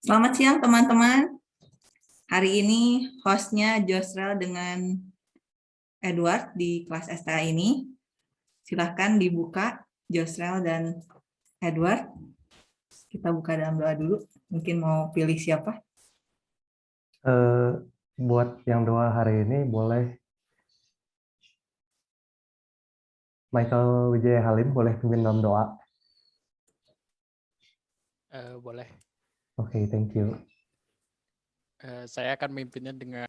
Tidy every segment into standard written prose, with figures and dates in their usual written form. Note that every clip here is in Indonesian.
Selamat siang teman-teman. Hari ini hostnya Josrel dengan Edward di kelas STA ini. Silahkan dibuka Josrel dan Edward. Kita buka dalam doa dulu. Mungkin mau pilih siapa? Buat yang doa hari ini boleh Michael Wijaya Halim, boleh pimpin dalam doa. Boleh. Oke, thank you. Saya akan memimpinnya dengan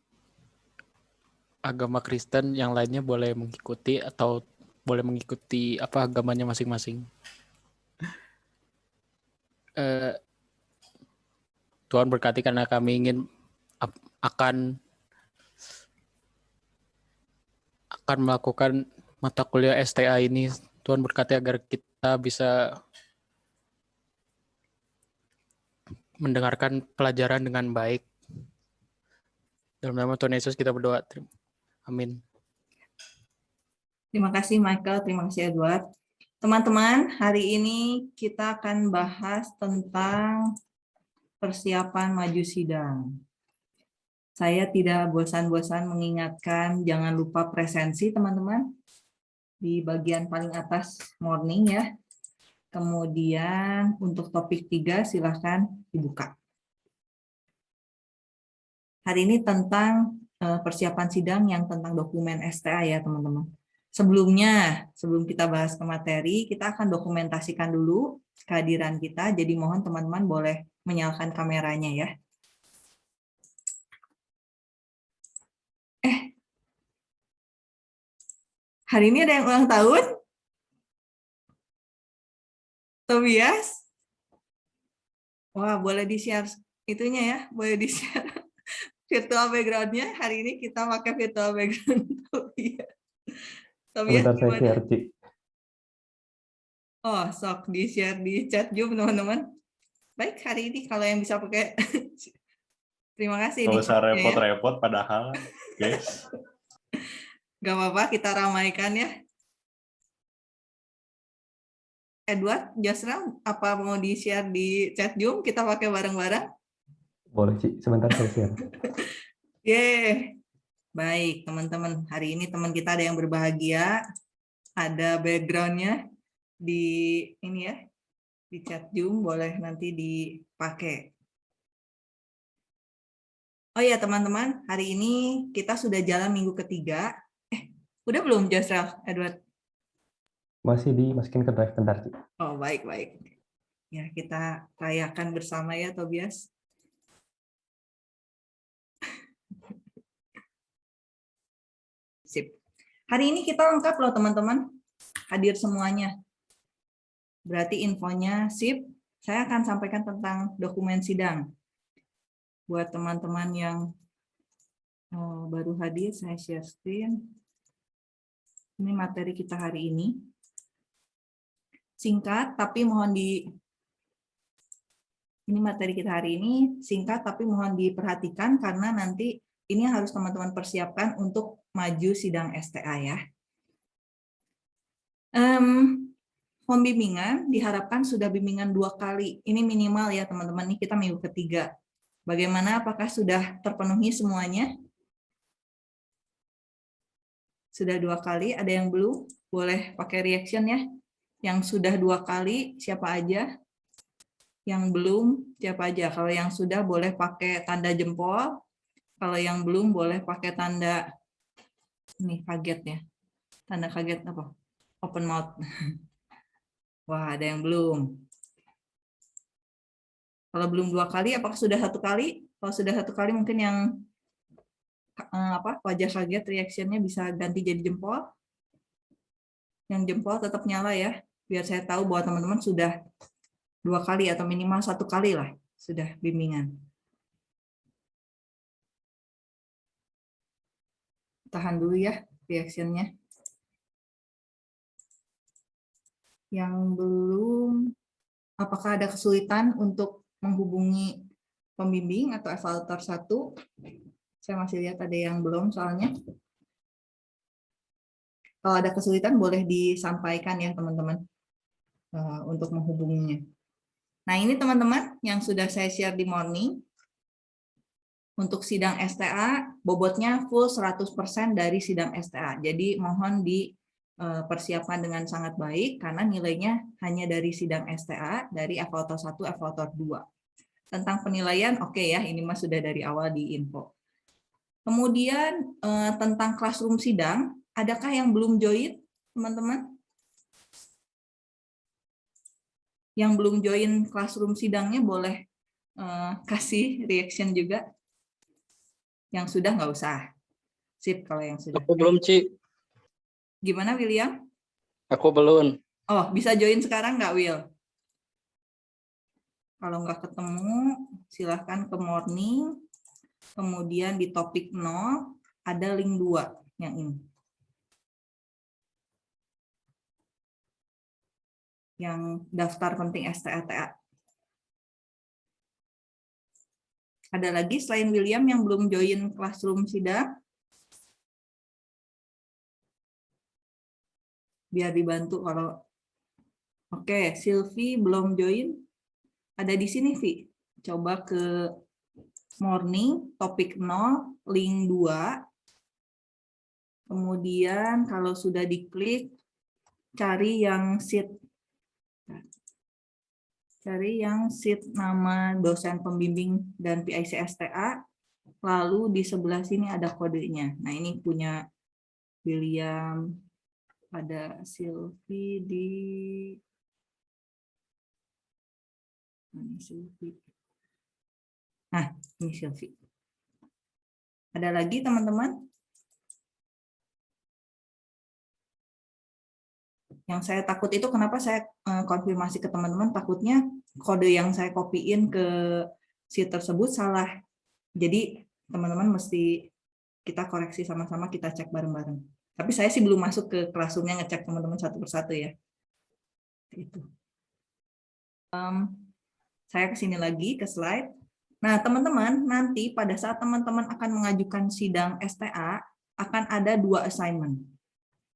agama Kristen, yang lainnya boleh mengikuti atau boleh mengikuti apa agamanya masing-masing. Tuhan berkati karena kami ingin akan melakukan mata kuliah STA ini. Tuhan berkati agar kita bisa mendengarkan pelajaran dengan baik. Dalam nama Tuhan Yesus kita berdoa. Amin. Terima kasih Michael, terima kasih Edward. Teman-teman, hari ini kita akan bahas tentang persiapan maju sidang. Saya tidak bosan-bosan mengingatkan jangan lupa presensi teman-teman. Di bagian paling atas morning ya. Kemudian untuk topik 3 silahkan dibuka. Hari ini tentang persiapan sidang yang tentang dokumen STA ya teman-teman. Sebelumnya, sebelum kita bahas ke materi, kita akan dokumentasikan dulu kehadiran kita. Jadi mohon teman-teman boleh menyalakan kameranya ya. Hari ini ada yang ulang tahun? Tobias? Wah, boleh di-share itunya ya, boleh di-share virtual background-nya. Hari ini kita pakai virtual background Tobias. Tobias Sebentar saya share, Ci. Oh, sok di-share di chat Zoom, teman-teman. Baik, hari ini kalau yang bisa pakai terima kasih. Nggak usah ya. repot-repot padahal, guys. Gak apa-apa, kita ramaikan ya. Edward, Josrel, apa mau di-share di chat Zoom? Kita pakai bareng-bareng? Boleh, Ci. Sebentar saya share. Yeay. Baik, teman-teman. Hari ini teman kita ada yang berbahagia. Ada background-nya di ini ya, di chat Zoom, boleh nanti dipakai. Oh ya teman-teman, hari ini kita sudah jalan minggu ketiga. Udah belum Josrel, Edward? Masih dimasukin ke drive, bentar, Ci. Oh baik-baik. Ya kita rayakan bersama ya Tobias. Sip. Hari ini kita lengkap loh teman-teman, hadir semuanya. Berarti infonya sip. Saya akan sampaikan tentang dokumen sidang. Buat teman-teman yang baru hadir, saya share screen. Ini materi kita hari ini. Singkat, tapi mohon ini materi kita hari ini singkat, tapi mohon diperhatikan karena nanti ini harus teman-teman persiapkan untuk maju sidang STA ya. Pembimbingan diharapkan sudah bimbingan 2 kali. Ini minimal ya teman-teman. Ini kita minggu ketiga. Bagaimana? Apakah sudah terpenuhi semuanya? Sudah 2 kali. Ada yang belum? Boleh pakai reaction ya. Yang sudah 2 kali siapa aja? Yang belum siapa aja? Kalau yang sudah boleh pakai tanda jempol. Kalau yang belum boleh pakai tanda ini kaget ya. Tanda kaget apa? Open mouth. Wah, ada yang belum. Kalau belum 2 kali, apakah sudah 1 kali? Kalau sudah 1 kali mungkin yang wajah kaget reaksinya bisa ganti jadi jempol. Yang jempol tetap nyala ya, biar saya tahu bahwa teman-teman sudah 2 kali atau minimal 1 kali lah sudah bimbingan. Tahan dulu ya reaksinya. Yang belum, apakah ada kesulitan untuk menghubungi pembimbing atau evaluator 1? Saya masih lihat ada yang belum soalnya. Kalau ada kesulitan boleh disampaikan ya teman-teman untuk menghubunginya. Nah, ini teman-teman yang sudah saya share di morning. Untuk sidang STA, bobotnya full 100% dari sidang STA. Jadi mohon dipersiapkan dengan sangat baik, karena nilainya hanya dari sidang STA, dari evaluator 1, evaluator 2. Tentang penilaian, oke ya, ini mas sudah dari awal di info. Kemudian tentang classroom sidang, adakah yang belum join, teman-teman? Yang belum join classroom sidangnya boleh kasih reaction juga. Yang sudah nggak usah. Sip kalau yang sudah. Aku belum, Ci. Gimana William? Aku belum. Oh, bisa join sekarang nggak, Will? Kalau nggak ketemu, silahkan ke morning. Kemudian di topik 0, ada link 2 yang ini. Yang daftar penting STA. Ada lagi selain William yang belum join classroom sidang? Biar dibantu kalau... Oke, Silvi belum join. Ada di sini, Vi. Coba ke morning, topik 0, link 2. Kemudian kalau sudah diklik, cari yang sheet. Cari yang sheet nama dosen pembimbing dan PIC STA. Lalu di sebelah sini ada kodenya. Nah, ini punya William, ada Silvi di... Nah, ini Silvi. Ada lagi teman-teman? Yang saya takut itu kenapa saya konfirmasi ke teman-teman, takutnya kode yang saya copy-in ke sheet tersebut salah. Jadi teman-teman mesti kita koreksi sama-sama, kita cek bareng-bareng. Tapi saya sih belum masuk ke classroom-nya ngecek teman-teman satu persatu ya. Itu. Saya kesini lagi ke slide. Nah, teman-teman, nanti pada saat teman-teman akan mengajukan sidang STA, akan ada 2 assignment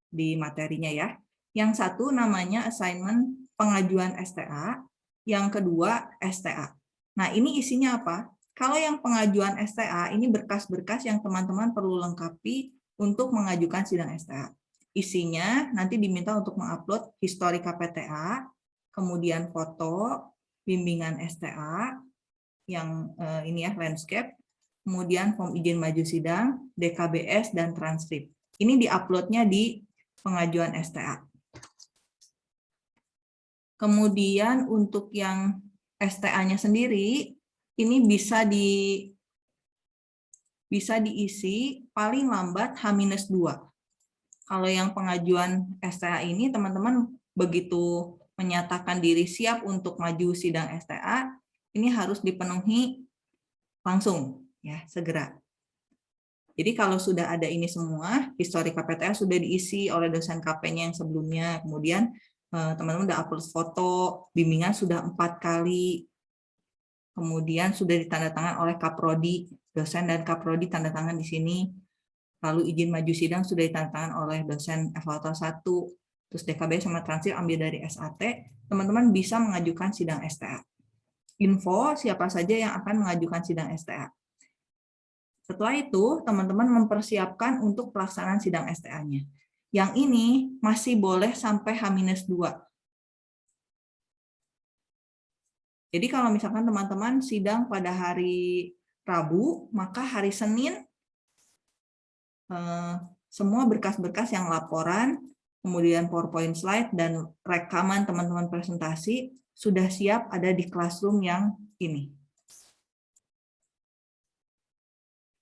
di materinya ya. Yang satu namanya assignment pengajuan STA, yang kedua STA. Nah, ini isinya apa? Kalau yang pengajuan STA, ini berkas-berkas yang teman-teman perlu lengkapi untuk mengajukan sidang STA. Isinya nanti diminta untuk mengupload histori KPTA, kemudian foto, bimbingan STA, yang ini ya, landscape, kemudian form izin maju sidang, DKBS, dan transkrip. Ini diuploadnya di pengajuan STA. Kemudian untuk yang STA-nya sendiri, ini bisa diisi paling lambat H-2. Kalau yang pengajuan STA ini, teman-teman begitu menyatakan diri siap untuk maju sidang STA, ini harus dipenuhi langsung, ya, segera. Jadi kalau sudah ada ini semua, histori KPTA sudah diisi oleh dosen KP-nya yang sebelumnya, kemudian teman-teman udah upload foto, bimbingan sudah 4 kali, kemudian sudah ditandatangan oleh Kaprodi, dosen dan Kaprodi tanda tangan di sini, lalu izin maju sidang sudah ditandatangan oleh dosen evaluator 1, terus DKB sama transkrip ambil dari SAT, teman-teman bisa mengajukan sidang STA. Info siapa saja yang akan mengajukan sidang STA. Setelah itu, teman-teman mempersiapkan untuk pelaksanaan sidang STA-nya. Yang ini masih boleh sampai H-2. Jadi kalau misalkan teman-teman sidang pada hari Rabu, maka hari Senin semua berkas-berkas yang laporan, kemudian PowerPoint slide, dan rekaman teman-teman presentasi sudah siap ada di classroom yang ini.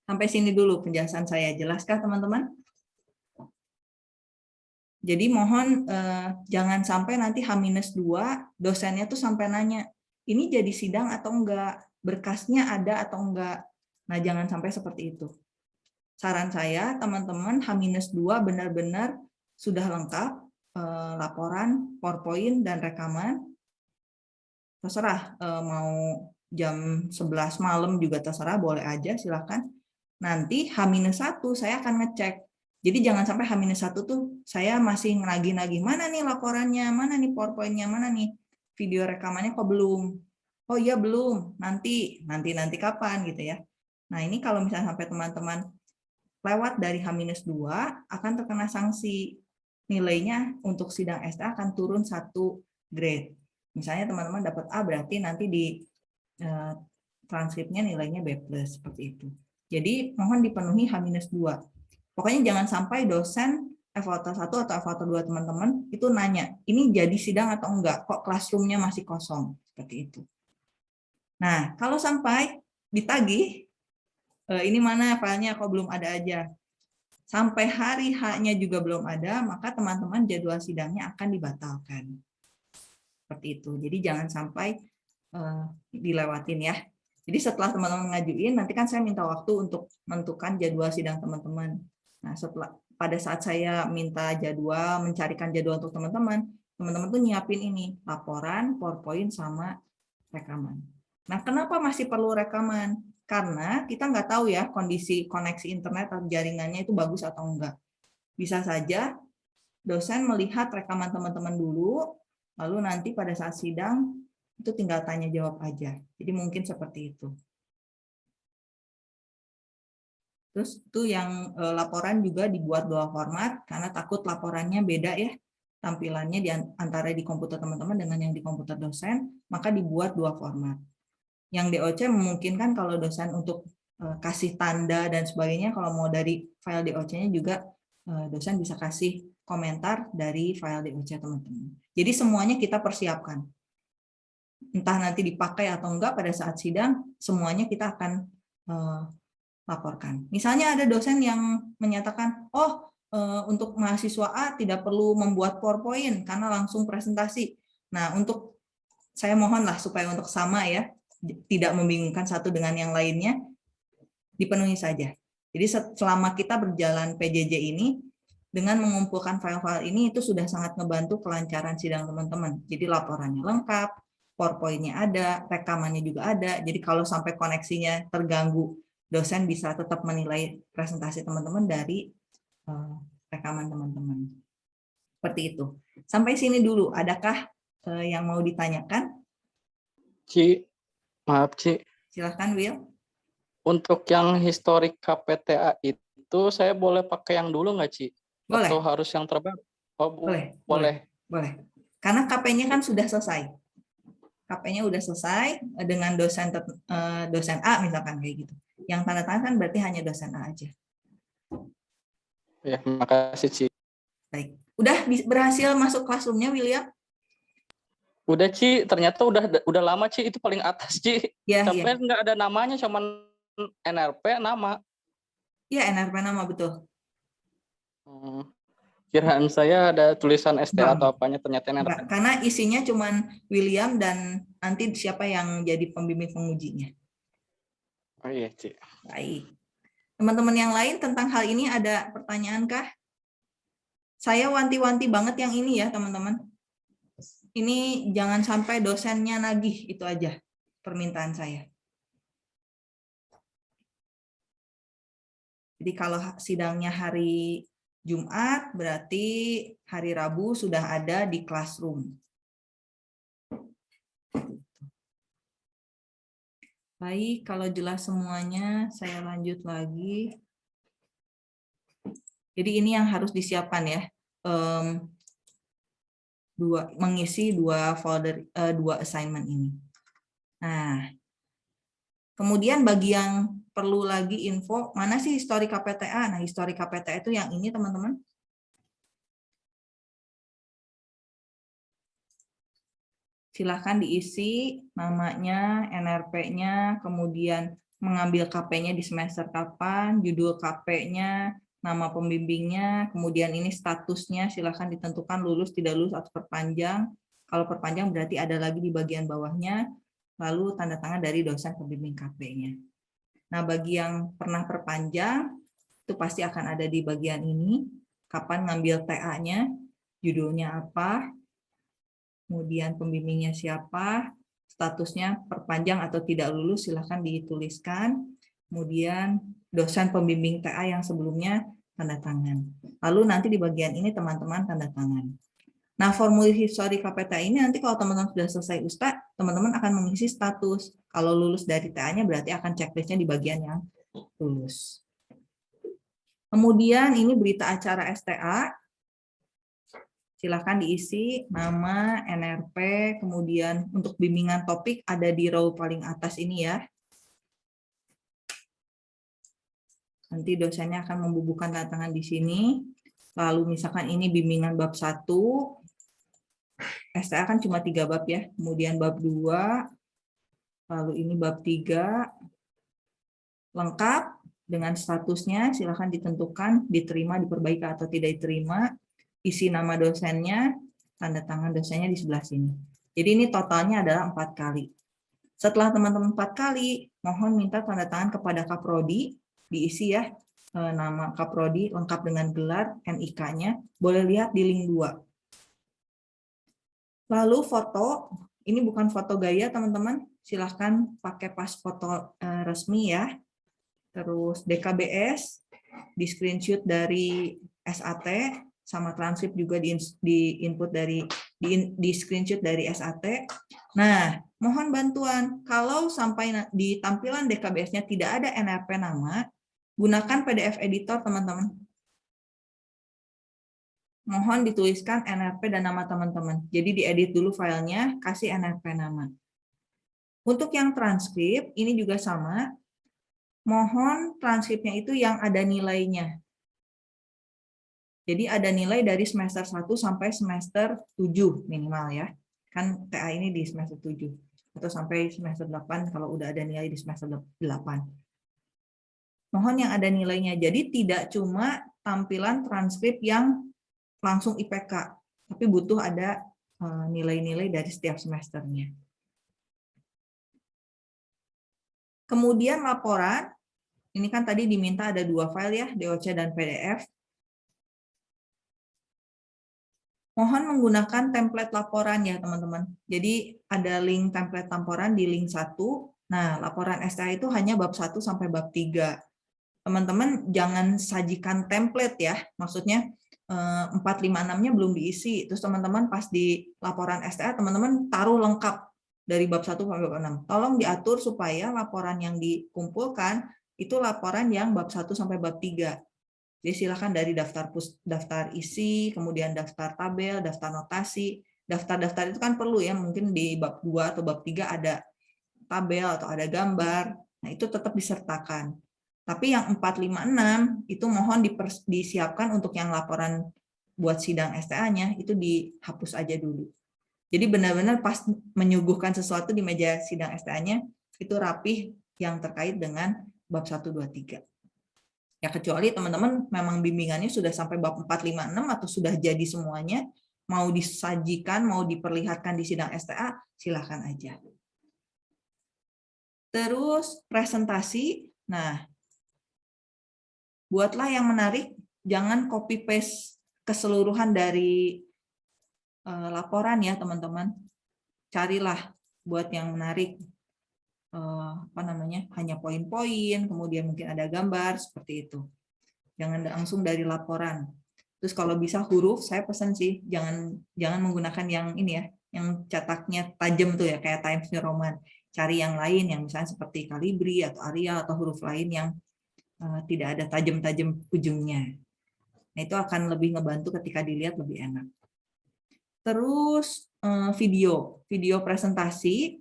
Sampai sini dulu penjelasan saya. Jelaskah teman-teman? Jadi mohon jangan sampai nanti H-2 dosennya tuh sampai nanya, ini jadi sidang atau enggak? Berkasnya ada atau enggak? Nah, jangan sampai seperti itu. Saran saya, teman-teman, H-2 benar-benar sudah lengkap, laporan, PowerPoint, dan rekaman. Terserah, mau jam 11 malam juga terserah, boleh aja, silakan. Nanti H-1 saya akan ngecek. Jadi jangan sampai H-1 tuh saya masih nagih-nagih, mana nih laporannya, mana nih PowerPoint-nya, mana nih video rekamannya kok belum. oh iya belum, nanti kapan gitu ya. Nah ini kalau misalnya sampai teman-teman lewat dari H-2 akan terkena sanksi. Nilainya untuk sidang STA akan turun 1 grade. Misalnya teman-teman dapat A, berarti nanti di transkripnya nilainya B+, seperti itu. Jadi mohon dipenuhi H-2. Pokoknya jangan sampai dosen evaluator 1 atau evaluator 2 teman-teman itu nanya, ini jadi sidang atau enggak, kok classroom-nya masih kosong, seperti itu. Nah, kalau sampai ditagih, ini mana filenya kok belum ada aja, sampai hari H-nya juga belum ada, maka teman-teman jadwal sidangnya akan dibatalkan. Seperti itu. Jadi jangan sampai dilewatin ya. Jadi setelah teman-teman ngajuin, nanti kan saya minta waktu untuk menentukan jadwal sidang teman-teman. Nah, pada saat saya minta jadwal, mencarikan jadwal untuk teman-teman, teman-teman tuh nyiapin ini, laporan, PowerPoint, sama rekaman. Nah, kenapa masih perlu rekaman? Karena kita nggak tahu ya kondisi koneksi internet atau jaringannya itu bagus atau enggak. Bisa saja dosen melihat rekaman teman-teman dulu, lalu nanti pada saat sidang itu tinggal tanya jawab aja. Jadi mungkin seperti itu. Terus itu yang laporan juga dibuat 2 format karena takut laporannya beda ya. Tampilannya antara di komputer teman-teman dengan yang di komputer dosen, maka dibuat 2 format. Yang DOC memungkinkan kalau dosen untuk kasih tanda dan sebagainya, kalau mau dari file DOC-nya juga dosen bisa kasih komentar dari file DOC teman-teman. Jadi semuanya kita persiapkan. Entah nanti dipakai atau enggak pada saat sidang, semuanya kita akan laporkan. Misalnya ada dosen yang menyatakan, oh untuk mahasiswa A tidak perlu membuat PowerPoint karena langsung presentasi. Nah, untuk saya mohonlah supaya untuk sama ya, tidak membingungkan satu dengan yang lainnya, dipenuhi saja. Jadi selama kita berjalan PJJ ini, dengan mengumpulkan file-file ini itu sudah sangat ngebantu kelancaran sidang teman-teman. Jadi laporannya lengkap, PowerPoint-nya ada, rekamannya juga ada. Jadi kalau sampai koneksinya terganggu, dosen bisa tetap menilai presentasi teman-teman dari rekaman teman-teman. Seperti itu. Sampai sini dulu. Adakah yang mau ditanyakan? Ci, maaf Ci. Silahkan, Will. Untuk yang historik KPTA itu saya boleh pakai yang dulu nggak, Ci? Boleh. Atau harus yang terbaru? Oh, boleh. Karena KP-nya kan sudah selesai. KP-nya udah selesai dengan dosen A misalkan kayak gitu. Yang tanda tangan kan berarti hanya dosen A aja. Ya, makasih Ci. Baik. Udah berhasil masuk classroom-nya, William? Udah Ci, ternyata udah lama Ci, itu paling atas Ci. Ya, Sampai ya. nggak ada namanya, cuman NRP nama. Iya, NRP nama betul. Kiraan saya ada tulisan STA atau apanya, ternyata NRP. Enggak, karena isinya cuman William dan nanti siapa yang jadi pembimbing pengujinya. Oh iya Ci. Baik. Teman-teman yang lain tentang hal ini ada pertanyaan kah? Saya wanti-wanti banget yang ini ya teman-teman. Ini jangan sampai dosennya nagih, itu aja permintaan saya. Jadi kalau sidangnya hari Jumat, berarti hari Rabu sudah ada di classroom. Baik, kalau jelas semuanya, saya lanjut lagi. Jadi ini yang harus disiapkan ya, mengisi 2 folder, 2 assignment ini. Nah, kemudian bagi yang perlu lagi info, mana sih histori KPTA? Nah, histori KPTA itu yang ini teman-teman. Silahkan diisi namanya, NRP-nya, kemudian mengambil KP-nya di semester kapan, judul KP-nya, nama pembimbingnya, kemudian ini statusnya silahkan ditentukan lulus, tidak lulus, atau perpanjang. Kalau perpanjang berarti ada lagi di bagian bawahnya, lalu tanda tangan dari dosen pembimbing KP-nya. Nah, bagi yang pernah perpanjang, itu pasti akan ada di bagian ini, kapan ngambil TA-nya, judulnya apa, kemudian pembimbingnya siapa, statusnya perpanjang atau tidak lulus, silahkan dituliskan. Kemudian dosen pembimbing TA yang sebelumnya tanda tangan. Lalu nanti di bagian ini teman-teman tanda tangan. Nah, formulir histori KPTA ini nanti kalau teman-teman sudah selesai USTA, teman-teman akan mengisi status. Kalau lulus dari TA-nya berarti akan checklist-nya di bagian yang lulus. Kemudian ini berita acara STA. Silakan diisi nama, NRP, kemudian untuk bimbingan topik ada di row paling atas ini ya. Nanti dosennya akan membubuhkan tanda tangan di sini. Lalu misalkan ini bimbingan bab 1, STA kan cuma 3 bab ya. Kemudian bab 2, lalu ini bab 3, lengkap dengan statusnya, silakan ditentukan, diterima, diperbaiki atau tidak diterima. Isi nama dosennya, tanda tangan dosennya di sebelah sini. Jadi ini totalnya adalah 4 kali. Setelah teman-teman 4 kali, mohon minta tanda tangan kepada Kaprodi, diisi ya, nama Kaprodi lengkap dengan gelar, NIK-nya, boleh lihat di link 2. Lalu foto, ini bukan foto gaya teman-teman, silahkan pakai pas foto resmi ya. Terus DKBS, di screenshot dari SAT, sama transkrip juga di input dari di screenshot dari SAT. Nah, mohon bantuan kalau sampai di tampilan DKBS-nya tidak ada NRP nama, gunakan PDF editor teman-teman. Mohon dituliskan NRP dan nama teman-teman. Jadi diedit dulu filenya, kasih NRP nama. Untuk yang transkrip ini juga sama. Mohon transkripnya itu yang ada nilainya. Jadi ada nilai dari semester 1 sampai semester 7 minimal ya. Kan TA ini di semester 7. Atau sampai semester 8 kalau udah ada nilai di semester 8. Mohon yang ada nilainya. Jadi tidak cuma tampilan transkrip yang langsung IPK, tapi butuh ada nilai-nilai dari setiap semesternya. Kemudian laporan, ini kan tadi diminta ada 2 file ya, DOC dan PDF. Mohon menggunakan template laporan ya teman-teman. Jadi ada link template laporan di link 1. Nah, laporan STA itu hanya bab 1 sampai bab 3. Teman-teman jangan sajikan template ya, maksudnya 4, 5, 6-nya belum diisi. Terus teman-teman pas di laporan STA, teman-teman taruh lengkap dari bab 1 sampai bab 6. Tolong diatur supaya laporan yang dikumpulkan itu laporan yang bab 1 sampai bab 3. Jadi silakan dari daftar isi, kemudian daftar tabel, daftar notasi. Daftar-daftar itu kan perlu ya, mungkin di bab 2 atau bab 3 ada tabel atau ada gambar. Nah, itu tetap disertakan. Tapi yang 4, 5, 6 itu mohon disiapkan untuk yang laporan buat sidang STA-nya itu dihapus aja dulu. Jadi benar-benar pas menyuguhkan sesuatu di meja sidang STA-nya itu rapih yang terkait dengan bab 1, 2, 3. Ya kecuali teman-teman memang bimbingannya sudah sampai bab 4, 5, 6 atau sudah jadi semuanya, mau disajikan, mau diperlihatkan di sidang STA, silakan aja. Terus presentasi, nah buatlah yang menarik, jangan copy paste keseluruhan dari laporan ya teman-teman. Carilah buat yang menarik, hanya poin-poin, kemudian mungkin ada gambar seperti itu. Jangan langsung dari laporan. Terus kalau bisa huruf, saya pesan sih jangan menggunakan yang ini ya, yang cetaknya tajam tuh ya kayak Times New Roman. Cari yang lain yang misalnya seperti Calibri atau Arial atau huruf lain yang tidak ada tajam-tajam ujungnya. Nah, itu akan lebih ngebantu ketika dilihat lebih enak. Terus video presentasi,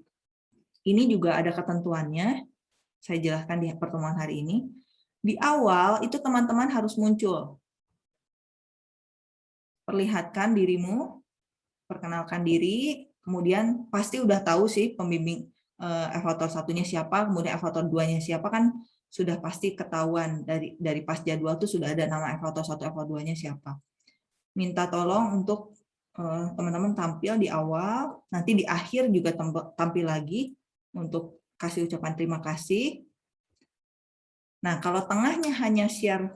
ini juga ada ketentuannya. Saya jelaskan di pertemuan hari ini. Di awal itu teman-teman harus muncul. Perlihatkan dirimu, perkenalkan diri, kemudian pasti udah tahu sih pembimbing evaluator 1-nya siapa, kemudian evaluator 2-nya siapa kan sudah pasti ketahuan dari pas jadwal itu sudah ada nama evaluator 1, evaluator 2-nya siapa. Minta tolong untuk teman-teman tampil di awal, nanti di akhir juga tampil lagi untuk kasih ucapan terima kasih. Nah, kalau tengahnya hanya share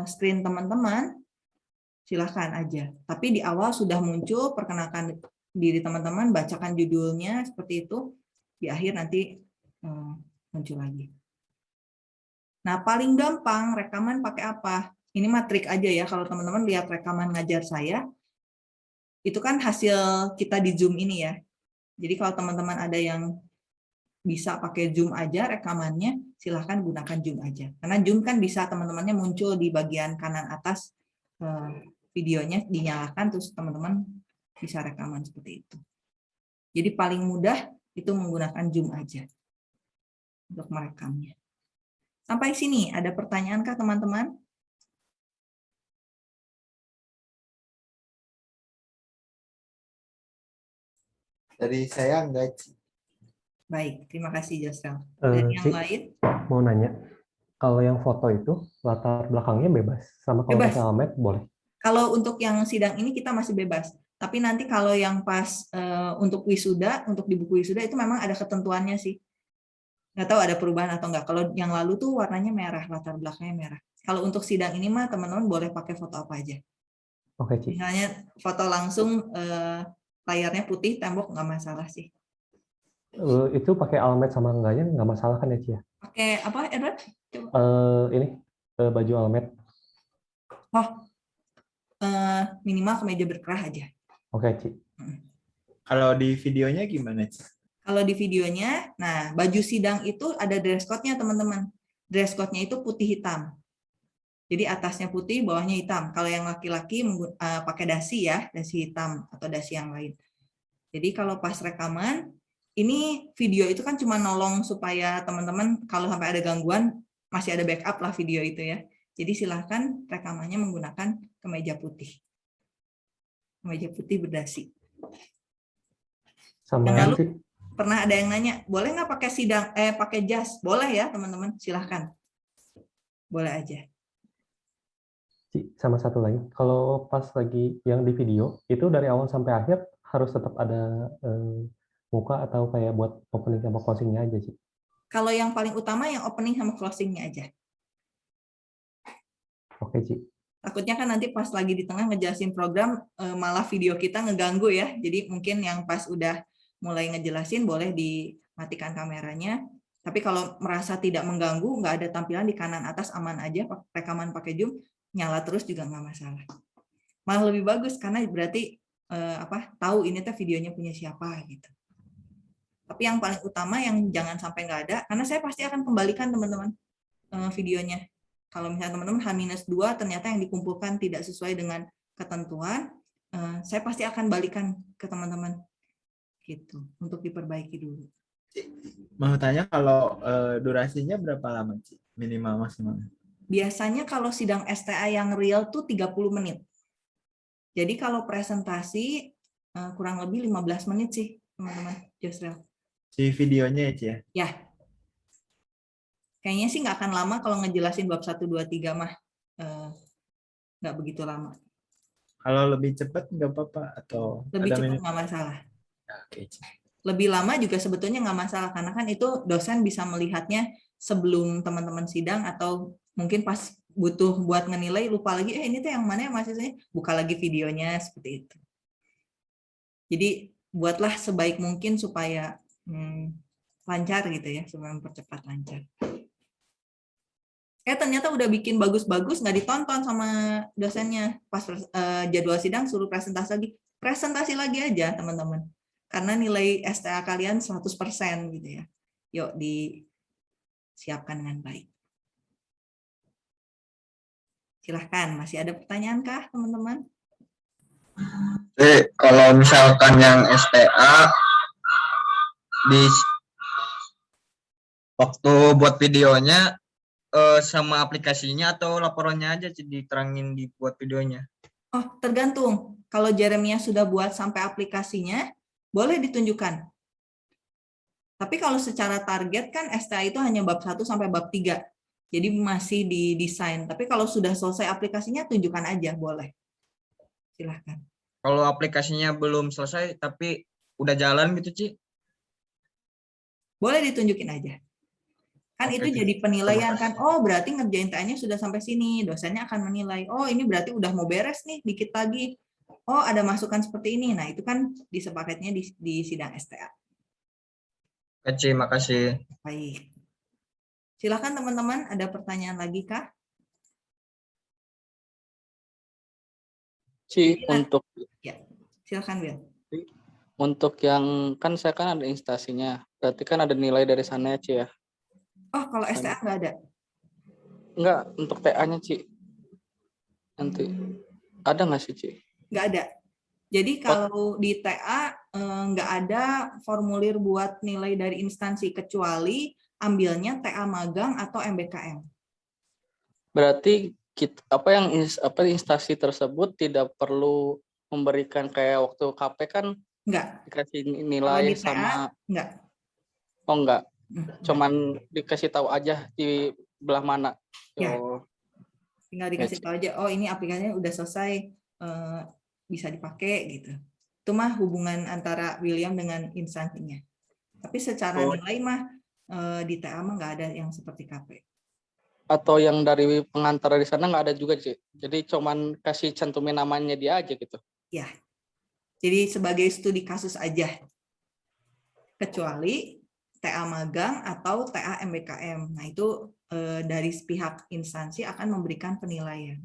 screen teman-teman, silahkan aja. Tapi di awal sudah muncul, perkenalkan diri teman-teman, bacakan judulnya seperti itu, di akhir nanti muncul lagi. Nah, paling gampang rekaman pakai apa? Ini matrik aja ya, kalau teman-teman lihat rekaman ngajar saya, Itu kan hasil kita di Zoom ini ya. Jadi kalau teman-teman ada yang bisa pakai Zoom aja rekamannya, silahkan gunakan Zoom aja. Karena Zoom kan bisa teman-temannya muncul di bagian kanan atas videonya dinyalakan, terus teman-teman bisa rekaman seperti itu. Jadi paling mudah itu menggunakan Zoom aja untuk merekamnya. Sampai sini ada pertanyaan kah teman-teman? Dari saya enggak, Ci. Baik, terima kasih Josel. Eh, Dari yang Ci, lain? mau nanya, kalau yang foto itu latar belakangnya bebas, sama kalau Bebas. pakai almet boleh? Kalau untuk yang sidang ini kita masih bebas. Tapi nanti kalau yang pas untuk wisuda, untuk di buku wisuda itu memang ada ketentuannya sih. Nggak tahu ada perubahan atau enggak. Kalau yang lalu tuh warnanya merah, latar belakangnya merah. Kalau untuk sidang ini mah teman-teman boleh pakai foto apa aja. Oke, Ci. Misalnya foto langsung layarnya putih, tembok nggak masalah sih. Itu pakai almet sama enggaknya nggak masalah kan ya, Ci? Pakai apa, Edward? Coba. Ini baju almet. Oh, minimal kemeja berkerah aja. Oke, Ci. Kalau di videonya gimana, Ci? Kalau di videonya, nah baju sidang itu ada dress code-nya teman-teman. Dress code-nya itu putih hitam. Jadi atasnya putih, bawahnya hitam. Kalau yang laki-laki pakai dasi ya, dasi hitam atau dasi yang lain. Jadi kalau pas rekaman, ini video itu kan cuma nolong supaya teman-teman kalau sampai ada gangguan, masih ada backup lah video itu ya. Jadi silahkan rekamannya menggunakan kemeja putih. Kemeja putih berdasi. Sama Yang lalu, Ci, pernah ada yang nanya, boleh nggak pakai pakai jas? Boleh ya teman-teman, silahkan. Boleh aja. Ci, sama satu lagi, kalau pas lagi yang di video, itu dari awal sampai akhir harus tetap ada muka atau kayak buat opening sama closing-nya aja, Ci? Kalau yang paling utama yang opening sama closing-nya aja. Oke, Ci. Takutnya kan nanti pas lagi di tengah ngejelasin program, malah video kita ngeganggu ya. Jadi mungkin yang pas udah mulai ngejelasin boleh dimatikan kameranya. Tapi kalau merasa tidak mengganggu, nggak ada tampilan di kanan atas, aman aja, rekaman pakai Zoom, nyala terus juga nggak masalah. Malah lebih bagus karena berarti tahu ini tuh videonya punya siapa gitu. Tapi yang paling utama yang jangan sampai nggak ada, karena saya pasti akan kembalikan teman-teman videonya. Kalau misalnya teman-teman H-2 ternyata yang dikumpulkan tidak sesuai dengan ketentuan, saya pasti akan balikan ke teman-teman gitu untuk diperbaiki dulu. Mau tanya kalau durasinya berapa lama, Ci? Minimal maksimal. Biasanya kalau sidang STA yang real tuh 30 menit. Jadi kalau presentasi kurang lebih 15 menit sih, teman-teman. Josrel. Si videonya ya, Ci ya? Ya. Kayaknya sih nggak akan lama kalau ngejelasin bab 1, 2, 3 mah. Nggak begitu lama. Kalau lebih cepat nggak apa-apa atau Lebih ada cepat nggak masalah. Oke, Ci. Lebih lama juga sebetulnya nggak masalah, karena kan itu dosen bisa melihatnya sebelum teman-teman sidang atau mungkin pas butuh buat ngenilai lupa lagi, ini tuh yang mana ya mahasiswanya, buka lagi videonya seperti itu. Jadi buatlah sebaik mungkin supaya lancar gitu ya, supaya mempercepat lancar. Ternyata udah bikin bagus-bagus, nggak ditonton sama dosennya. Pas jadwal sidang suruh presentasi lagi aja teman-teman. Karena nilai STA kalian 100% gitu ya. Yuk disiapkan dengan baik. Silahkan, masih ada pertanyaan kah teman-teman? Kalau misalkan yang STA di waktu buat videonya sama aplikasinya atau laporannya aja diterangin dibuat videonya? Oh, tergantung. Kalau Jeremia sudah buat sampai aplikasinya, boleh ditunjukkan. Tapi kalau secara target kan STA itu hanya bab 1 sampai bab 3. Jadi masih didesain. Tapi kalau sudah selesai aplikasinya, tunjukkan aja, boleh. Silahkan. Kalau aplikasinya belum selesai tapi udah jalan gitu, Ci? Boleh ditunjukin aja. Kan Oke, itu Ci. jadi penilaian kan. Oh, berarti ngerjain TA-nya sudah sampai sini. Dosennya akan menilai. Oh, ini berarti udah mau beres nih, dikit lagi. Oh, ada masukan seperti ini. Nah, itu kan disepakatnya di sidang STA. Oke, Ci, makasih. Baik. Silakan teman-teman, ada pertanyaan lagi kah? Ci, untuk Ya. Silakan, Bill. Untuk yang kan saya kan ada instansinya, berarti kan ada nilai dari sana ya Ci ya? Oh, kalau STA nggak ada? Enggak, untuk TA-nya Ci. Nanti ada nggak sih Ci? Nggak ada. Jadi kalau di TA nggak ada formulir buat nilai dari instansi kecuali ambilnya TA magang atau MBKM. Berarti instansi tersebut tidak perlu memberikan kayak waktu KP kan Nggak. dikasih Kalau nilai di TA sama nggak. oh enggak, Nggak. cuman dikasih tahu aja di belah mana. Ya. Oh, Tinggal dikasih tahu aja, oh ini aplikasinya udah selesai, bisa dipakai gitu. Itu mah hubungan antara William dengan instansinya. Tapi secara nilai mah di TA mah nggak ada yang seperti KP. atau yang dari pengantar di sana nggak ada juga Ci. Jadi cuman kasih cantumin namanya dia aja gitu. Ya. Jadi sebagai studi kasus aja. Kecuali TA magang atau TA MBKM. Nah, itu dari pihak instansi akan memberikan penilaian.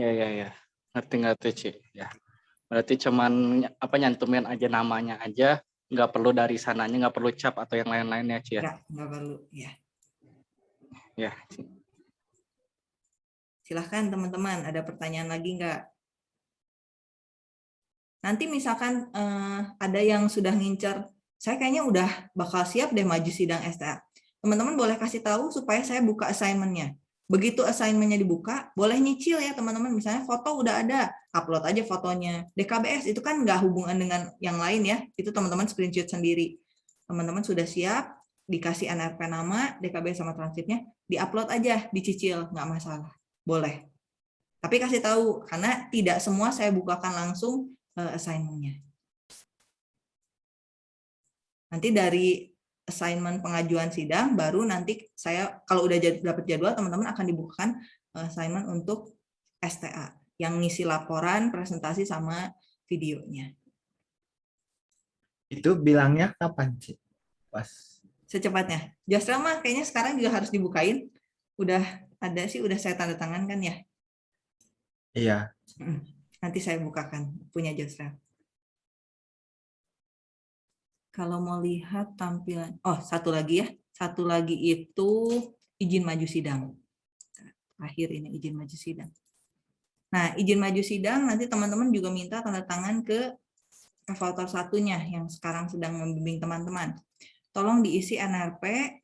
Ya. Ngerti Ci. Ya. Berarti cuman nyantumin aja namanya aja, nggak perlu dari sananya, nggak perlu cap atau yang lain-lainnya Ci ya. Nggak perlu, ya. Ya. Silahkan teman-teman, ada pertanyaan lagi nggak? Nanti misalkan ada yang sudah ngincer, saya kayaknya udah bakal siap deh maju sidang STA. Teman-teman boleh kasih tahu supaya saya buka assignment-nya. Begitu assignment-nya dibuka, boleh nyicil ya teman-teman. Misalnya foto udah ada, upload aja fotonya. DKBS itu kan nggak hubungan dengan yang lain ya, itu teman-teman screenshot sendiri. Teman-teman sudah siap, dikasih NRP nama, DKBS sama transkripnya, diupload aja, dicicil, nggak masalah. Boleh. Tapi kasih tahu, karena tidak semua saya bukakan langsung assignment-nya. Nanti dari assignment pengajuan sidang, baru nanti saya, kalau udah dapat jadwal, teman-teman akan dibukakan assignment untuk STA, yang ngisi laporan, presentasi, sama videonya. Itu bilangnya kapan sih? Pas. Secepatnya. Josrel mah kayaknya sekarang juga harus dibukain. Udah ada sih, udah saya tanda tangan kan ya? Iya. Nanti saya bukakan punya Josrel. Kalau mau lihat tampilan, oh satu lagi ya, satu lagi itu izin maju sidang. Akhir ini izin maju sidang. Nah, izin maju sidang nanti teman-teman juga minta tanda tangan ke evaluator satunya yang sekarang sedang membimbing teman-teman. Tolong diisi NRP,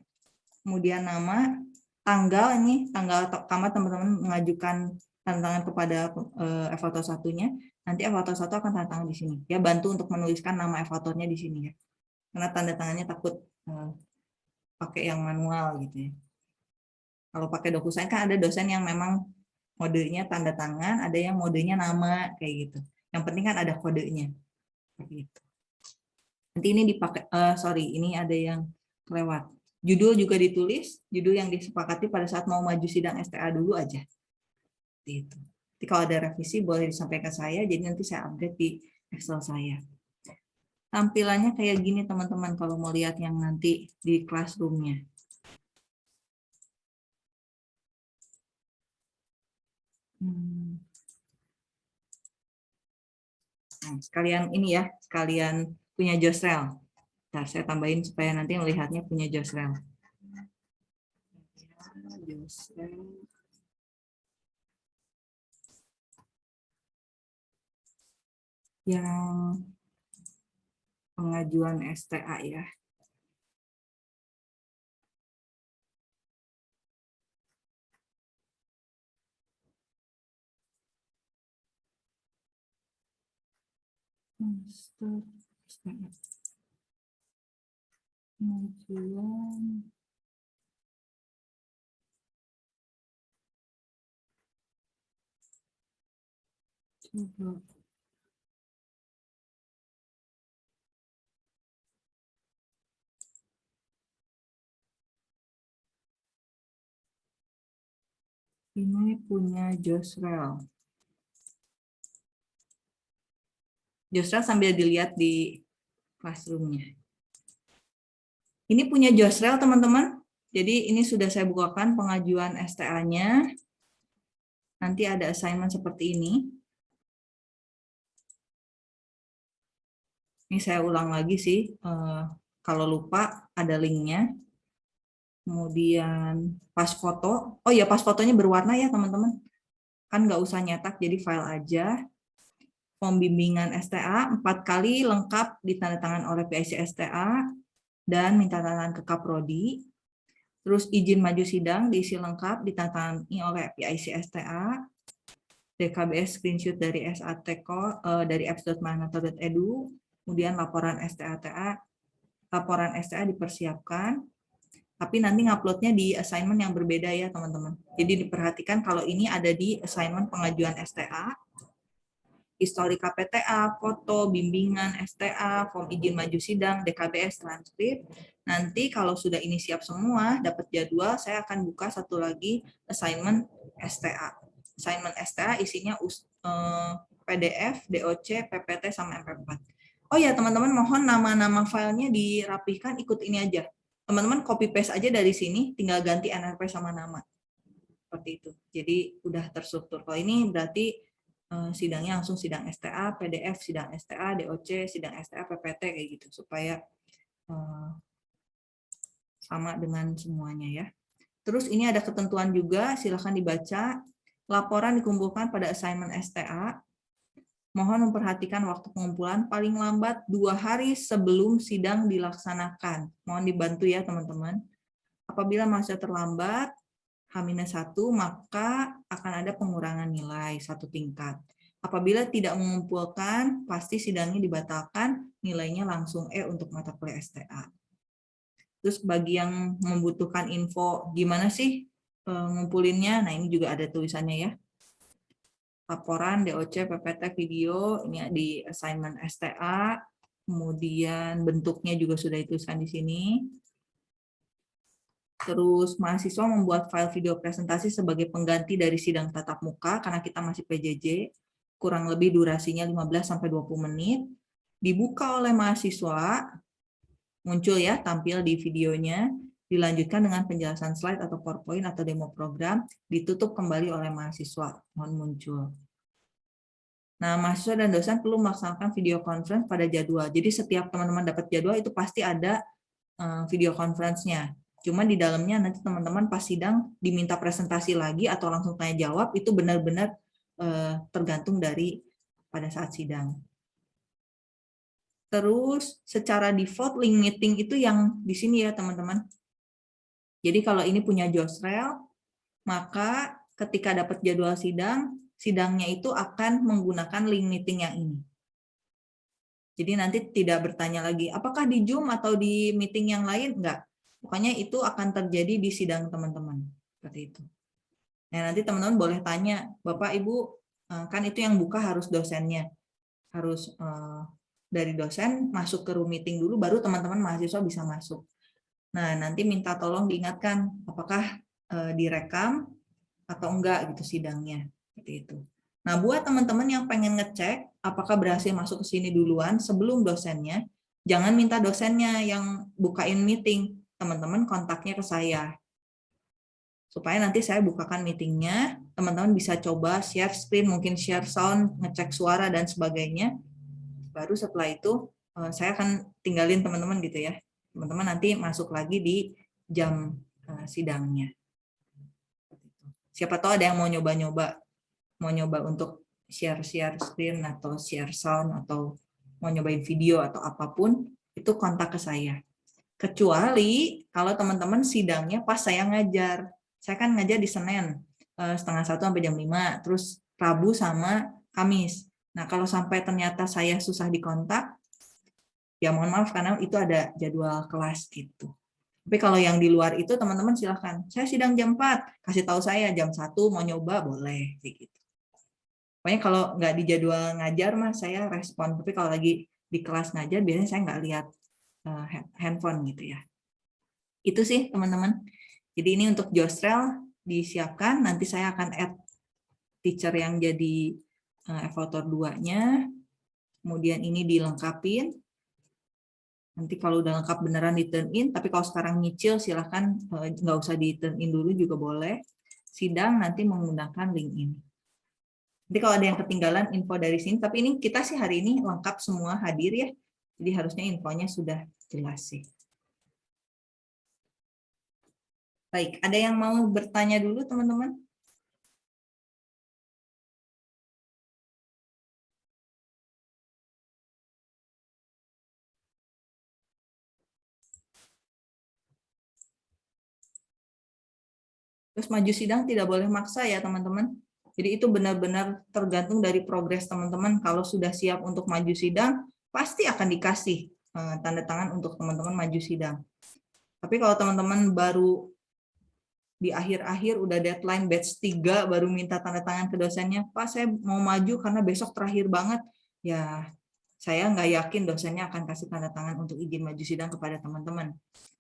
kemudian nama, tanggal ini, tanggal kamar teman-teman mengajukan tanda tangan kepada evaluator satunya. Nanti evaluator satu akan tanda tangan di sini. Ya, bantu untuk menuliskan nama evaluatornya di sini ya. Karena tanda tangannya takut pakai yang manual gitu ya. Kalau pakai DocuSign kan ada dosen yang memang modenya tanda tangan, ada yang modenya nama kayak gitu. Yang penting kan ada kodenya. Seperti itu. Nanti ini dipakai, ini ada yang kelewat. Judul juga ditulis, judul yang disepakati pada saat mau maju sidang STA dulu aja. Seperti itu. Jadi kalau ada revisi boleh disampaikan saya, jadi nanti saya update di Excel saya. Tampilannya kayak gini teman-teman kalau mau lihat yang nanti di classroom-nya. Nah, sekalian ini ya, sekalian punya Josrel. Nah, saya tambahin supaya nanti melihatnya punya Josrel. Yang pengajuan STA ya. Pengajuan coba. Ini punya Josrel. Josrel sambil dilihat di classroom-nya. Ini punya Josrel teman-teman. Jadi ini sudah saya bukakan pengajuan STA-nya. Nanti ada assignment seperti ini. Ini saya ulang lagi sih, kalau lupa ada linknya. Kemudian pas foto, oh ya pas fotonya berwarna ya teman-teman. Kan nggak usah nyetak, jadi file aja. Form bimbingan STA 4 kali lengkap ditandatangan oleh PIC STA dan minta tanda tangan ke Kaprodi. Terus izin maju sidang diisi lengkap ditandatangani oleh PIC STA. DKBS screenshot dari SAT dari apps.manator.edu. Kemudian laporan STA dipersiapkan. Tapi nanti nguploadnya di assignment yang berbeda ya teman-teman. Jadi diperhatikan kalau ini ada di assignment pengajuan STA, histori KPTA, foto, bimbingan STA, form izin maju sidang, DKBS, transkrip. Nanti kalau sudah ini siap semua, dapat jadwal, saya akan buka satu lagi assignment STA. Assignment STA isinya PDF, DOC, PPT, sama MP4. Oh ya teman-teman, mohon nama-nama filenya dirapihkan, ikut ini aja. Teman-teman copy paste aja dari sini, tinggal ganti NRP sama nama. Seperti itu. Jadi udah terstruktur. Kalau ini berarti sidangnya langsung sidang STA, PDF, sidang STA, DOC, sidang STA, PPT kayak gitu supaya sama dengan semuanya ya. Terus ini ada ketentuan juga, silakan dibaca. Laporan dikumpulkan pada assignment STA. Mohon memperhatikan waktu pengumpulan paling lambat 2 hari sebelum sidang dilaksanakan. Mohon dibantu ya teman-teman. Apabila masih terlambat, H-1, maka akan ada pengurangan nilai 1 tingkat. Apabila tidak mengumpulkan, pasti sidangnya dibatalkan, nilainya langsung E untuk mata kuliah STA. Terus bagi yang membutuhkan info gimana sih ngumpulinnya, nah ini juga ada tulisannya ya. Laporan, DOC, PPT, video, ini di assignment STA, kemudian bentuknya juga sudah dituliskan di sini. Terus mahasiswa membuat file video presentasi sebagai pengganti dari sidang tatap muka, karena kita masih PJJ, kurang lebih durasinya 15-20 menit, dibuka oleh mahasiswa, muncul ya, tampil di videonya, dilanjutkan dengan penjelasan slide atau PowerPoint atau demo program, ditutup kembali oleh mahasiswa, mohon muncul. Nah, mahasiswa dan dosen perlu melaksanakan video conference pada jadwal. Jadi setiap teman-teman dapat jadwal itu pasti ada video conference-nya. Cuma di dalamnya nanti teman-teman pas sidang diminta presentasi lagi atau langsung tanya jawab, itu benar-benar tergantung dari pada saat sidang. Terus secara default link meeting itu yang di sini ya teman-teman. Jadi kalau ini punya Josrel, maka ketika dapat jadwal sidang, sidangnya itu akan menggunakan link meeting yang ini. Jadi nanti tidak bertanya lagi, apakah di Zoom atau di meeting yang lain? Enggak. Pokoknya itu akan terjadi di sidang teman-teman. Seperti itu. Nah, nanti teman-teman boleh tanya, Bapak, Ibu, kan itu yang buka harus dosennya. Harus dari dosen masuk ke room meeting dulu, baru teman-teman mahasiswa bisa masuk. Nah, nanti minta tolong diingatkan apakah direkam atau enggak gitu sidangnya. Seperti itu. Nah, buat teman-teman yang pengen ngecek apakah berhasil masuk ke sini duluan sebelum dosennya, jangan minta dosennya yang bukain meeting. Teman-teman kontaknya ke saya. Supaya nanti saya bukakan meetingnya, teman-teman bisa coba share screen, mungkin share sound, ngecek suara, dan sebagainya. Baru setelah itu, saya akan tinggalin teman-teman gitu ya. Teman-teman nanti masuk lagi di jam sidangnya. Siapa tahu ada yang mau nyoba-nyoba, untuk share screen atau share sound atau mau nyobain video atau apapun, itu kontak ke saya. Kecuali kalau teman-teman sidangnya pas saya ngajar. Saya kan ngajar di Senin 12:30 sampai jam 5, terus Rabu sama Kamis. Nah, kalau sampai ternyata saya susah dikontak, ya mohon maaf karena itu ada jadwal kelas gitu. Tapi kalau yang di luar itu teman-teman silahkan. Saya sidang jam 4, kasih tahu saya jam 1 mau nyoba boleh gitu. Pokoknya kalau nggak di jadwal ngajar mah saya respon. Tapi kalau lagi di kelas ngajar biasanya saya nggak lihat handphone gitu ya. Itu sih teman-teman. Jadi ini untuk Josrel disiapkan. Nanti saya akan add teacher yang jadi evaluator 2-nya. Kemudian ini dilengkapin. Nanti kalau udah lengkap beneran di turn in, tapi kalau sekarang nyicil silahkan nggak usah di turn in dulu juga boleh. Sidang nanti menggunakan link ini. Nanti kalau ada yang ketinggalan info dari sini, tapi ini kita sih hari ini lengkap semua hadir ya. Jadi harusnya infonya sudah jelas sih. Baik, ada yang mau bertanya dulu teman-teman? Terus maju sidang tidak boleh maksa ya teman-teman. Jadi itu benar-benar tergantung dari progres teman-teman. Kalau sudah siap untuk maju sidang, pasti akan dikasih tanda tangan untuk teman-teman maju sidang. Tapi kalau teman-teman baru di akhir-akhir udah deadline batch 3 baru minta tanda tangan ke dosennya, Pak saya mau maju karena besok terakhir banget, ya saya nggak yakin dosennya akan kasih tanda tangan untuk izin maju sidang kepada teman-teman.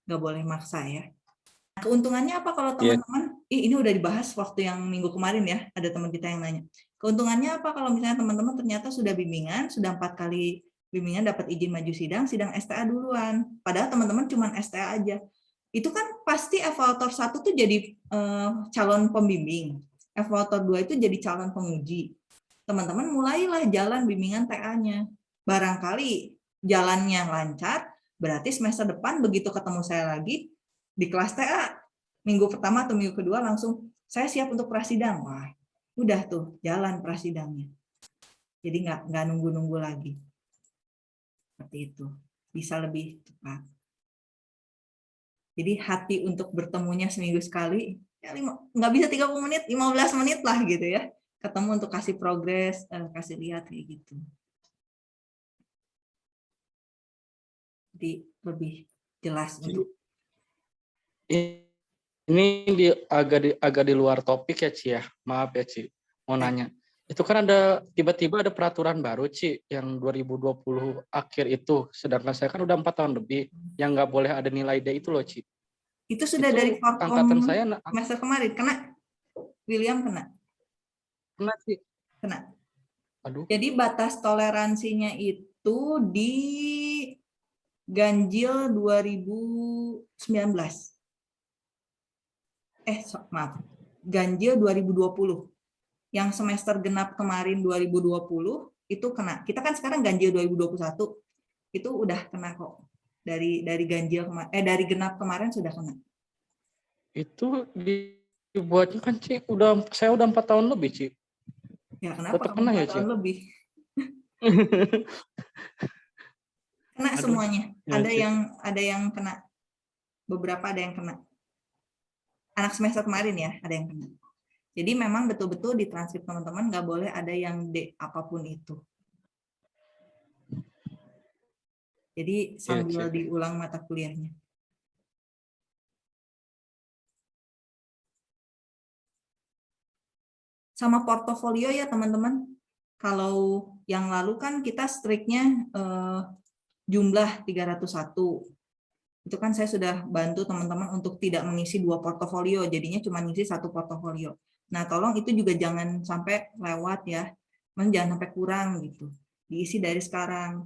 Nggak boleh maksa ya. Keuntungannya apa kalau teman-teman, ini udah dibahas waktu yang minggu kemarin ya, ada teman kita yang nanya. Keuntungannya apa kalau misalnya teman-teman ternyata sudah bimbingan, sudah 4 kali bimbingan dapat izin maju sidang, sidang STA duluan. Padahal teman-teman cuma STA aja. Itu kan pasti evaluator 1 tuh jadi calon pembimbing. Evaluator 2 itu jadi calon penguji. Teman-teman mulailah jalan bimbingan TA-nya. Barangkali jalannya lancar, berarti semester depan begitu ketemu saya lagi, di kelas TA, minggu pertama atau minggu kedua langsung, saya siap untuk prasidang. Wah, udah tuh, jalan prasidangnya. Jadi nggak nunggu-nunggu lagi. Seperti itu. Bisa lebih cepat. Jadi hati untuk bertemunya seminggu sekali, ya nggak bisa 30 menit, 15 menit lah gitu ya. Ketemu untuk kasih progres, kasih lihat kayak gitu. Jadi lebih jelas untuk ini agak di luar topik ya Ci ya. Maaf ya Ci. Mau nanya. Itu kan ada tiba-tiba ada peraturan baru Ci yang 2020 akhir itu. Sedangkan saya kan udah 4 tahun lebih yang nggak boleh ada nilai D itu loh Ci. Itu sudah Itu dari angkatan Forkom saya semester kemarin kena. William kena. kena Ci. Kena. Aduh. Jadi batas toleransinya itu di ganjil 2019. Maaf. Ganjil 2020. Yang semester genap kemarin 2020 itu kena. Kita kan sekarang ganjil 2021. Itu udah kena kok. Dari ganjil dari genap kemarin sudah kena. Itu dibuatnya kan Ci, saya udah 4 tahun lebih Ci. Ya kenapa Tetap kamu kena 4 ya, tahun Ci? lebih? Kena Aduh, semuanya. ya, Ada yang kena. Beberapa ada yang kena. Anak semester kemarin ya, ada yang kena. Jadi memang betul-betul di transkrip teman-teman nggak boleh ada yang D apapun itu. Jadi sambil diulang mata kuliahnya. Sama portofolio ya teman-teman. Kalau yang lalu kan kita striknya jumlah 301. Itu kan saya sudah bantu teman-teman untuk tidak mengisi 2 portofolio, jadinya cuma ngisi 1 portofolio. Nah, tolong itu juga jangan sampai lewat ya. Jangan sampai kurang gitu. Diisi dari sekarang.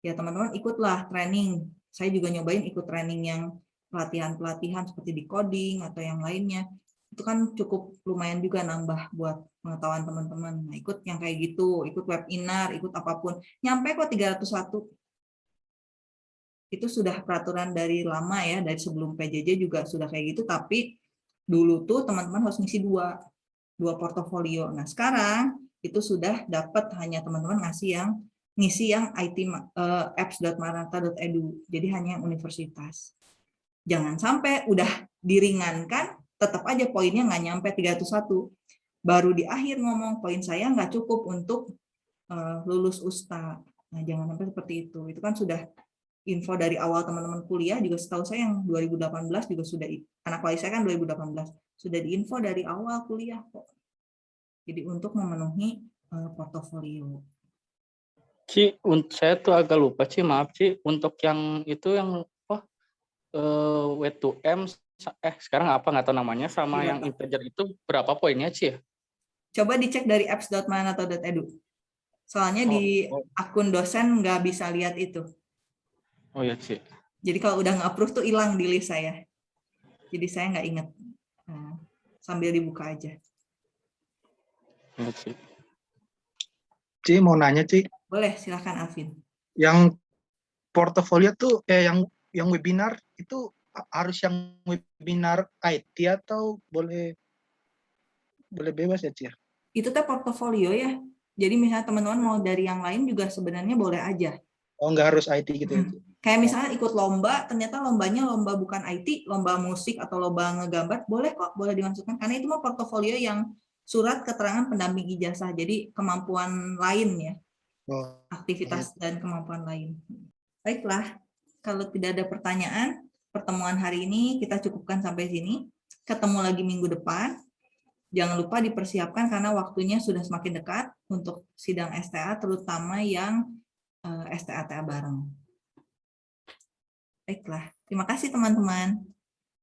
Ya, teman-teman ikutlah training. Saya juga nyobain ikut training yang pelatihan-pelatihan seperti di coding atau yang lainnya. Itu kan cukup lumayan juga nambah buat pengetahuan teman-teman. Nah, ikut yang kayak gitu, ikut webinar, ikut apapun. Nyampe kok 301. Itu sudah peraturan dari lama ya, dari sebelum PJJ juga sudah kayak gitu, tapi dulu tuh teman-teman harus ngisi dua portofolio. Nah sekarang itu sudah dapat hanya teman-teman ngisi yang IT apps.maranatha.edu, jadi hanya yang universitas. Jangan sampai udah diringankan, tetap aja poinnya nggak nyampe 301. Baru di akhir ngomong, poin saya nggak cukup untuk lulus USTA. Nah jangan sampai seperti itu. Itu kan sudah info dari awal teman-teman kuliah, juga setahu saya yang 2018 juga sudah, anak wali saya kan 2018, sudah diinfo dari awal kuliah kok. Jadi untuk memenuhi portofolio. Ci, saya tuh agak lupa Ci, maaf Ci, untuk yang itu yang W2M, sekarang apa nggak tahu namanya, sama Iya, yang Pak. integer itu berapa poinnya Ci? Coba dicek dari apps.maranatha.edu. Soalnya di akun dosen nggak bisa lihat itu. Oh ya Ci. Jadi kalau udah nge-approve tuh hilang di list saya. Jadi saya nggak ingat. Sambil dibuka aja. Ya, Ci. Ci mau nanya Ci. Boleh, silakan Alvin. Yang portofolio tuh yang webinar itu harus yang webinar IT atau boleh bebas ya, Ci? Itu teh portofolio ya. Jadi misalnya teman-teman mau dari yang lain juga sebenarnya boleh aja. Oh, nggak harus IT gitu ya, Ci? Kayak misalnya ikut lomba, ternyata lombanya lomba bukan IT, lomba musik atau lomba ngegambar, boleh kok, boleh dimasukkan. Karena itu mah portofolio yang surat keterangan pendamping ijazah. Jadi kemampuan lain ya, Oh, aktivitas dan kemampuan lain. Baiklah, kalau tidak ada pertanyaan, pertemuan hari ini kita cukupkan sampai sini. Ketemu lagi minggu depan. Jangan lupa dipersiapkan karena waktunya sudah semakin dekat untuk sidang STA, terutama yang STA bareng. Baiklah, terima kasih teman-teman.